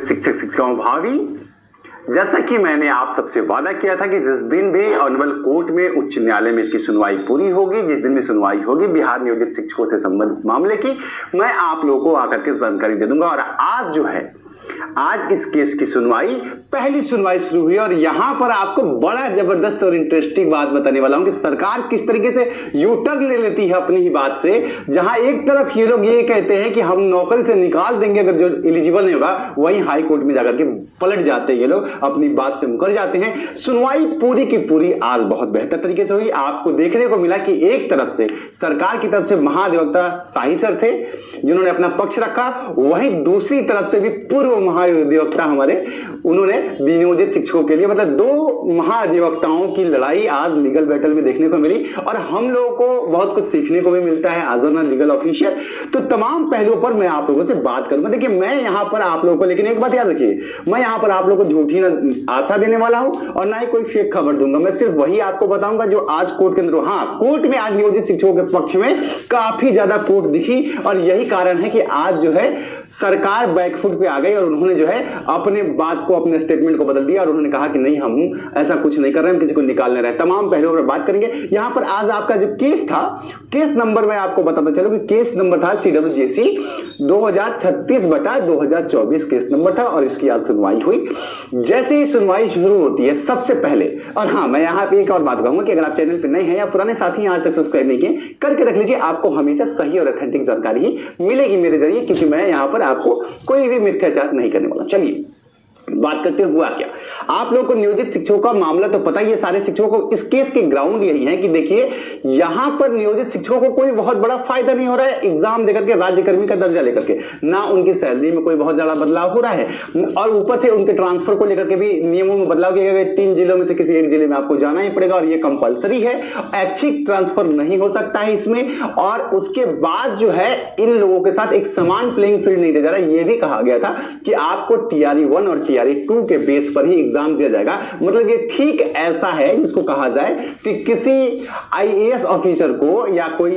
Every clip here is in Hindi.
शिक्षक शिक्षिकाओं भावी, जैसा कि मैंने आप सबसे वादा किया था कि जिस दिन भी ऑनरेबल कोर्ट में उच्च न्यायालय में इसकी सुनवाई पूरी होगी, जिस दिन भी सुनवाई होगी बिहार नियोजित शिक्षकों से संबंधित मामले की, मैं आप लोगों को आकर के जानकारी दे दूंगा। और आज जो है, आज इस केस की सुनवाई, पहली सुनवाई शुरू हुई और यहां पर आपको बड़ा जबरदस्त और इंटरेस्टिंग बात बताने वाला हूं कि सरकार किस तरीके से यू टर्न ले लेती है अपनी ही बात से। जहां एक तरफ ये लोग ये कहते हैं कि हम नौकरी से निकाल देंगे अगर जो एलिजिबल नहीं होगा, वहीं हाई कोर्ट में जाकर के पलट जाते हैं ये लोग, अपनी बात से मुकर जाते हैं। सुनवाई पूरी की पूरी आज बहुत बेहतर तरीके से हुई। आपको देखने को मिला कि एक तरफ से सरकार की तरफ से महाधिवक्ता शाही सर थे जिन्होंने अपना पक्ष रखा, वहीं दूसरी तरफ से भी पूर्व महाधिवक्ता हमारे, उन्होंने नियोजित शिक्षकों के लिए, मतलब दो महाधिवक्ताओं की लड़ाई आज लीगल बैटल में देखने को मिली। और हम लोगों को बहुत कुछ सीखने को भी मिलता है एज एन लीगल ऑफिशियल। तो तमाम पहलुओं पर मैं आप लोगों से बात करूंगा। देखिए, मैं यहां पर आप लोगों को, लेकिन एक बात याद रखिए, मैं यहां पर आप लोगों को झूठी ना आशा देने वाला हूं और ना ही कोई फेक खबर दूंगा। मैं सिर्फ वही आपको बताऊंगा जो आज कोर्ट के अंदर। हाँ, कोर्ट में आज नियोजित शिक्षकों के पक्ष में काफी ज्यादा कोर्ट दिखी और यही कारण है कि आज जो है सरकार बैकफुट पे आ गई और उन्होंने जो है अपने बात को, अपने स्टेटमेंट को बदल दिया और उन्होंने कहा कि नहीं, हम ऐसा कुछ नहीं कर रहे हैं, हम किसी को निकालने रहे। तमाम पहलुओं पर बात करेंगे। यहां पर आज आपका जो केस था, केस नंबर मैं आपको बताता चलो कि केस नंबर था CWJC 2036/2024 केस नंबर था और इसकी आज सुनवाई हुई। जैसे ही सुनवाई शुरू होती है, सबसे पहले, और हाँ, मैं यहां पे एक और बात कहूंगा कि अगर आप चैनल पर नए हैं या पुराने साथी हैं, आज तक सब्सक्राइब नहीं किए, करके रख लीजिए। आपको हमेशा सही और ऑथेंटिक जानकारी ही मिलेगी मेरे जरिए, क्योंकि मैं यहां पर आपको कोई भी मिथ्याचार नहीं करने वाला। चलिए बात करते हुआ क्या, आप लोगों को नियोजित शिक्षकों का मामला तो पता ही है। सारे शिक्षकों को इस केस के ग्राउंड यही है कि देखिए, यहां पर नियोजित शिक्षकों को कोई बहुत बड़ा फायदा नहीं हो रहा है एग्जाम देकर के, राज्यकर्मी का दर्जा लेकर के, ना उनकी सैलरी में कोई बहुत ज्यादा बदलाव हो रहा है और ऊपर से उनके ट्रांसफर को लेकर के भी नियमों में बदलाव किया गया। 3 जिलों में से किसी एक जिले में आपको जाना ही पड़ेगा और ये कंपलसरी है। ऐच्छिक ट्रांसफर नहीं हो सकता है इसमें। और उसके बाद जो है, इन लोगों के साथ एक समान प्लेइंग फील्ड नहीं दिया जा रहा है। यह भी कहा गया था कि आपको TRE 1 और TRE 2 के बेस पर ही एग्जाम दिया जाएगा। मतलब ये ठीक ऐसा है जिसको कहा जाए कि किसी IAS ऑफिसर को या कोई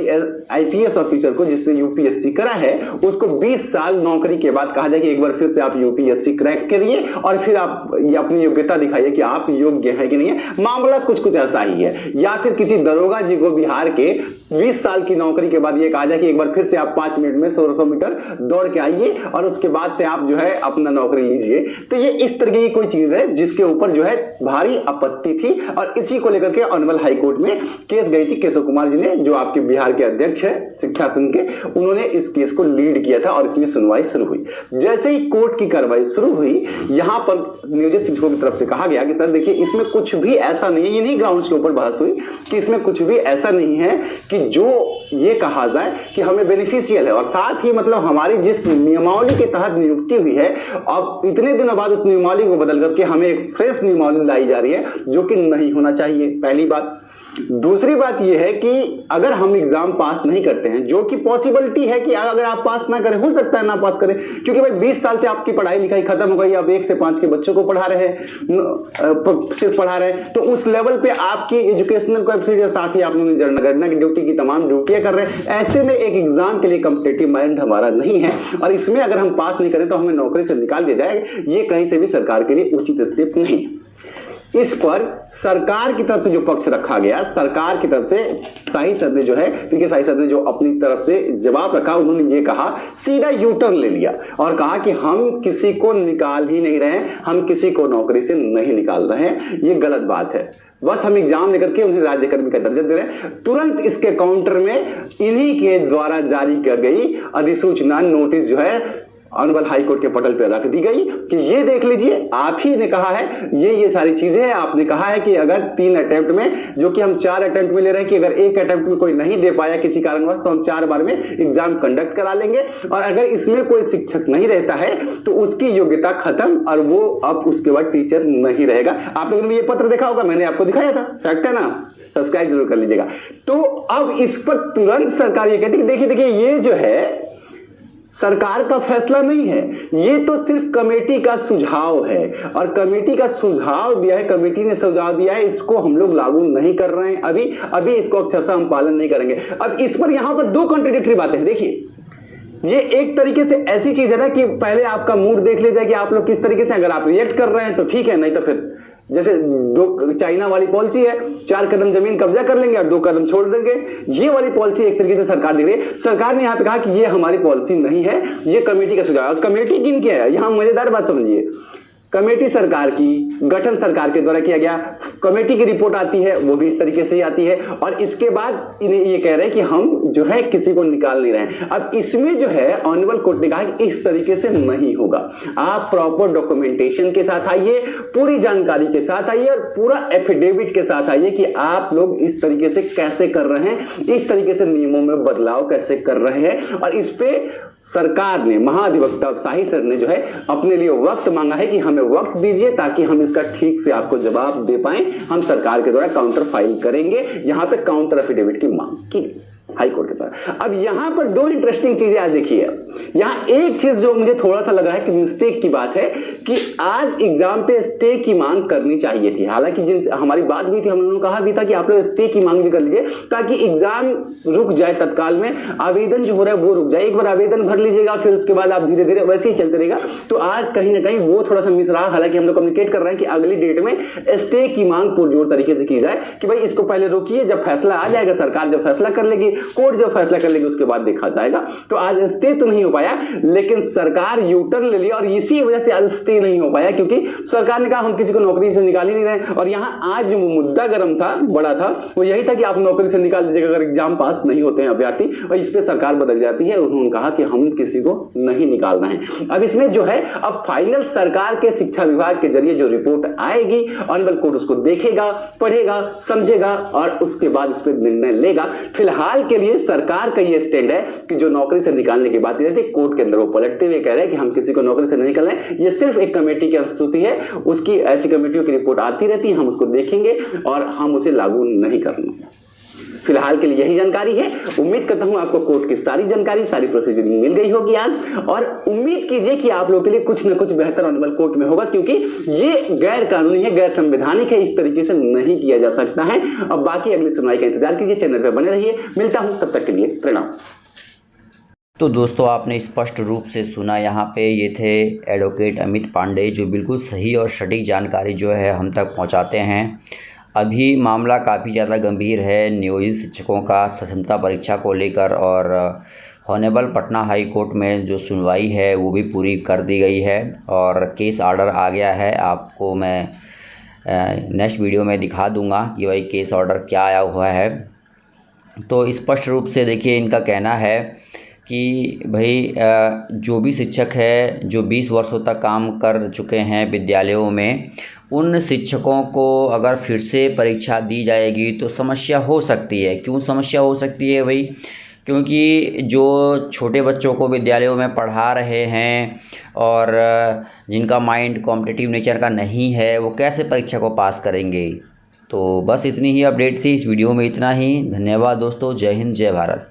IPS ऑफिसर को जिसने UPSC करा है, उसको 20 साल नौकरी के बाद कहा जाए कि एक बार फिर से आप UPSC क्रैक करिए और फिर आप अपनी योग्यता दिखाइए कि आप योग्य है कि नहीं है। मामला कुछ कुछ ऐसा ही है। या फिर किसी दरोगा जी को बिहार के 20 साल की नौकरी के बाद ये कहा जाए कि एक बार फिर से आप 5 मिनट में 100 मीटर दौड़ के आइए और उसके बाद से आप जो है अपना नौकरी लीजिए। तो ये इस तरह की कोई चीज है जिसके ऊपर जो है भारी आपत्ति थी और इसी को लेकर के ऑनरेबल हाई कोर्ट में केस गई थी। केशव कुमार जी ने, जो आपके बिहार के अध्यक्ष है शिक्षा संघ के, उन्होंने इस केस को लीड किया था और इसमें सुनवाई शुरू हुई। जैसे ही कोर्ट की कार्रवाई शुरू हुई, यहां पर नियोजित शिक्षकों की तरफ से कहा गया कि सर देखिए, इसमें कुछ भी ऐसा नहीं है, ये नहीं ग्राउंड्स के ऊपर बहस हुई कि इसमें कुछ भी ऐसा नहीं है कि जो ये कहा जाए कि हमें बेनिफिशियल है। और साथ ही मतलब हमारी जिस नियमावली के तहत नियुक्ति हुई है, अब इतने दिनों बाद उस नियमावली को बदल करके हमें एक फ्रेश नियमावली लाई जा रही है, जो कि नहीं होना चाहिए, पहली बात। दूसरी बात यह है कि अगर हम एग्जाम पास नहीं करते हैं, जो कि पॉसिबिलिटी है कि अगर आप पास ना करें, हो सकता है ना पास करें, क्योंकि भाई 20 साल से आपकी पढ़ाई लिखाई खत्म हो गई, अब 1 से 5 के बच्चों को पढ़ा रहे हैं, सिर्फ पढ़ा रहे हैं, तो उस लेवल पे आपकी एजुकेशनल कोएफिशिएंट के साथ ही आप जनगणना की ड्यूटी की तमाम ड्यूटियां कर रहे हैं। ऐसे में एक एग्जाम के लिए कॉम्पिटिटिव माइंड हमारा नहीं है और इसमें अगर हम पास नहीं करें तो हमें नौकरी से निकाल दिया जाएगा। ये कहीं से भी सरकार के लिए उचित स्टेप नहीं है। इस पर सरकार की तरफ से जो पक्ष रखा गया, सरकार की तरफ से शाही सर ने जो है, पीके शाही सर ने जो अपनी तरफ से जवाब रखा, उन्होंने ये कहा, सीधा यू टर्न ले लिया और कहा कि हम किसी को निकाल ही नहीं रहे हैं, हम किसी को नौकरी से नहीं निकाल रहे हैं। ये गलत बात है। बस हम एग्जाम लेकर के उन्हें राज्यकर्मी का दर्जा दे रहे हैं। तुरंत इसके काउंटर में इन्हीं के द्वारा जारी की गई अधिसूचना, नोटिस जो है ऑनरेबल हाई कोर्ट के पटल पर रख दी गई कि ये देख लीजिए, आप ही ने कहा है, ये सारी चीजें हैं। आपने कहा है कि अगर 3 अटेम्प्ट में, जो कि हम 4 अटेम्प्ट में ले रहे हैं, कि अगर 1 अटेम्प्ट में कोई नहीं दे पाया किसी कारणवश, तो हम 4 बार में एग्जाम कंडक्ट करा लेंगे और अगर इसमें कोई शिक्षक नहीं रहता है तो उसकी योग्यता खत्म और वो अब उसके बाद टीचर नहीं रहेगा। आप लोगों ने ये पत्र देखा होगा, मैंने आपको दिखाया था, फैक्ट है ना, सब्सक्राइब जरूर कर लीजिएगा। तो अब इस पर तुरंत सरकार ये कहती है कि देखिए ये जो है सरकार का फैसला नहीं है, ये तो सिर्फ कमेटी का सुझाव है और कमेटी का सुझाव दिया है, कमेटी ने सुझाव दिया है, इसको हम लोग लागू नहीं कर रहे हैं, अभी इसको अक्षरशः हम पालन नहीं करेंगे। अब इस पर यहां पर 2 कॉन्ट्रडिक्टरी बातें हैं। देखिए, ये एक तरीके से ऐसी चीज है ना कि पहले आपका मूड देख लिया जाए कि आप लोग किस तरीके से, अगर आप रिएक्ट कर रहे हैं तो ठीक है, नहीं तो फिर जैसे दो चाइना वाली पॉलिसी है, 4 कदम जमीन कब्जा कर लेंगे और 2 कदम छोड़ देंगे। ये वाली पॉलिसी एक तरीके से सरकार दे रही है। सरकार ने यहां पे कहा कि ये हमारी पॉलिसी नहीं है, ये कमेटी का सुझाव है। कमेटी किन के है, यहां मजेदार बात समझिए, कमेटी सरकार की, गठन सरकार के द्वारा किया गया। कमेटी की रिपोर्ट आती है वो भी इस तरीके से ही आती है, और इसके बाद इन्हें ये कह रहे हैं कि हम जो है किसी को निकाल नहीं रहे हैं। अब इसमें जो है ऑनरेबल कोर्ट ने कहा कि इस तरीके से नहीं होगा, आप प्रॉपर डॉक्यूमेंटेशन के साथ आइए, पूरी जानकारी के साथ आइए और पूरा एफिडेविट के साथ आइए कि आप लोग इस तरीके से कैसे कर रहे हैं, इस तरीके से नियमों में बदलाव कैसे कर रहे हैं। और इस पे सरकार ने, महाधिवक्ता शाही सर ने जो है अपने लिए वक्त मांगा है कि हमें वक्त दीजिए ताकि हम इसका ठीक से आपको जवाब दे पाएं। हम सरकार के द्वारा काउंटर फाइल करेंगे। यहां पे काउंटर एफिडेविट की मांग की हाई कोर्ट के द्वारा। अब यहां पर 2 इंटरेस्टिंग चीजें आज देखिए। यहां एक चीज जो मुझे थोड़ा सा लगा है कि मिस्टेक की बात है कि आज एग्जाम पे स्टे की मांग करनी चाहिए थी। हालांकि जिन हमारी बात भी थी, हम लोगों ने कहा भी था कि आप लोग स्टे की मांग भी कर लीजिए ताकि एग्जाम रुक जाए तत्काल में, आवेदन जो हो रहा है वो रुक जाए। एक बार आवेदन भर लीजिएगा, फिर उसके बाद आप धीरे धीरे वैसे ही चलते रहेगा। तो आज कहीं ना कहीं वो थोड़ा सा मिस रहा। हालांकि हम लोग कम्युनिकेट कर रहे हैं कि अगली डेट में स्टे की मांग पुरजोर तरीके से की जाए कि भाई इसको पहले रोकिए, जब फैसला आ जाएगा, सरकार जब फैसला कर लेगी, कोर्ट जब फैसला कर लेगी, उसके बाद देखा जाएगा। तो आज स्टे तो नहीं हो पाया, लेकिन सरकार यू टर्न ले लिया और इसी वजह से आज स्टे नहीं हो पाया, क्योंकि सरकार ने कहा हम किसी को नौकरी से निकाल ही नहीं रहे। और यहां आज जो मुद्दा गर्म था, बड़ा था, वो यही था कि आप नौकरी से निकाल दीजिएगा अगर एग्जाम पास नहीं होते हैं अभ्यर्थी, और इस पे सरकार बदल जाती है। उन्होंने कहा कि हम किसी को नहीं निकालना है। अब इसमें जो है, अब फाइनल सरकार के शिक्षा विभाग के जरिए जो रिपोर्ट आएगी, ऑनरेबल कोर्ट उसको देखेगा, पढ़ेगा, समझेगा और उसके बाद इस पर निर्णय लेगा। फिलहाल के लिए सरकार का ये स्टैंड है कि जो नौकरी से निकालने की बात की जाती है, कोर्ट के अंदर वो पलटते हुए कह रहे हैं कि हम किसी को नौकरी से नहीं निकाल रहे हैं। ये सिर्फ एक कमेटी की अनुसूची है, उसकी ऐसी कमेटियों की रिपोर्ट आती रहती है, हम उसको देखेंगे और हम उसे लागू नहीं करेंगे। फिलहाल के लिए यही जानकारी है। उम्मीद करता हूं आपको कोर्ट की सारी जानकारी, सारी प्रोसीजरिंग मिल गई होगी आज, और उम्मीद कीजिए कि आप लोगों के लिए कुछ ना कुछ बेहतर ऑनरेबल कोर्ट में होगा, क्योंकि ये गैर कानूनी है, गैर संवैधानिक है, इस तरीके से नहीं किया जा सकता है। अब बाकी अगली सुनवाई का इंतजार कीजिए, चैनल पर बने रहिए। मिलता हूं, तब तक के लिए प्रणाम। तो दोस्तों, आपने स्पष्ट रूप से सुना, यहाँ पे ये थे एडवोकेट अमित पांडे, जो बिल्कुल सही और सटीक जानकारी जो है हम तक पहुँचाते हैं। अभी मामला काफ़ी ज़्यादा गंभीर है नियोजित शिक्षकों का सक्षमता परीक्षा को लेकर, और ऑनरेबल पटना हाई कोर्ट में जो सुनवाई है वो भी पूरी कर दी गई है और केस ऑर्डर आ गया है। आपको मैं नेक्स्ट वीडियो में दिखा दूंगा कि भाई केस ऑर्डर क्या आया हुआ है। तो स्पष्ट रूप से देखिए, इनका कहना है कि भाई जो भी शिक्षक है जो 20 वर्षों तक काम कर चुके हैं विद्यालयों में, उन शिक्षकों को अगर फिर से परीक्षा दी जाएगी तो समस्या हो सकती है। क्यों समस्या हो सकती है भाई? क्योंकि जो छोटे बच्चों को विद्यालयों में पढ़ा रहे हैं और जिनका माइंड कॉम्पिटिटिव नेचर का नहीं है, वो कैसे परीक्षा को पास करेंगे। तो बस इतनी ही अपडेट थी इस वीडियो में, इतना ही। धन्यवाद दोस्तों। जय हिंद, जय भारत।